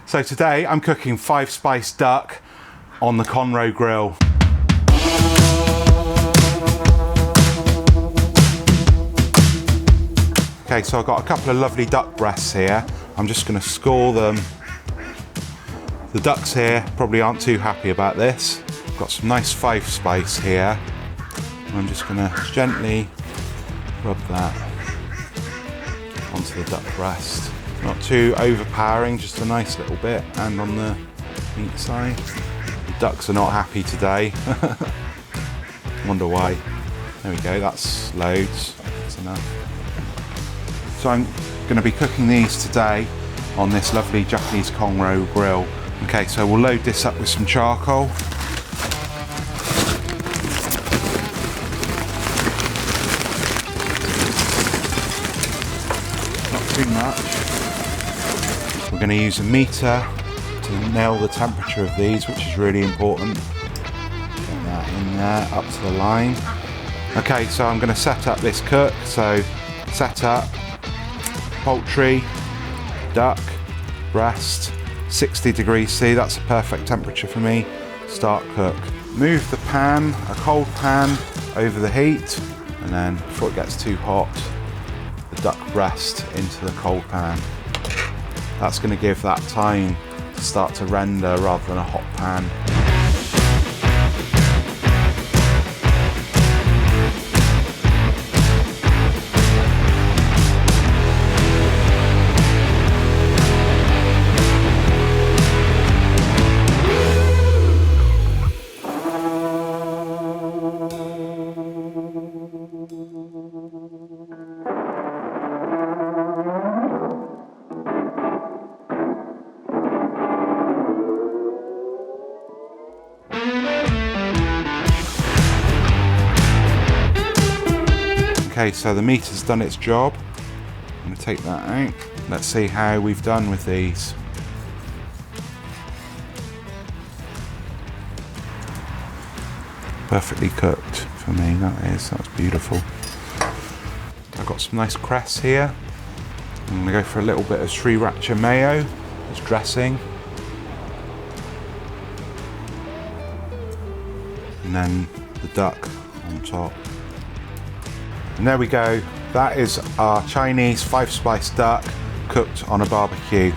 So today I'm cooking 5-spice duck on the Konro Grill. Okay, so I've got a couple of lovely duck breasts here. I'm just going to score them. The ducks here probably aren't too happy about this. I've got some nice 5-spice here. I'm just going to gently rub that onto the duck breast. Not too overpowering, just a nice little bit. And on the meat side. The ducks are not happy today. Wonder why. There we go, that's loads. That's enough. So I'm going to be cooking these today on this lovely Japanese Konro grill. Okay, so we'll load this up with some charcoal. Not too much. We're going to use a meter to nail the temperature of these, which is really important. Get that in there, up to the line. Okay, so I'm going to set up this cook. So set up, poultry, duck, breast, 60 degrees C, that's a perfect temperature for me. Start cook. Move the pan, a cold pan, over the heat, and then before it gets too hot, the duck breast into the cold pan. That's going to give that time to start to render rather than a hot pan. Okay, so the meter's done its job. I'm going to take that out. Let's see how we've done with these. Perfectly cooked for me, that's beautiful. I've got some nice cress here. I'm going to go for a little bit of sriracha mayo as dressing. And then the duck on top. And there we go, that is our Chinese 5-spice duck cooked on a barbecue.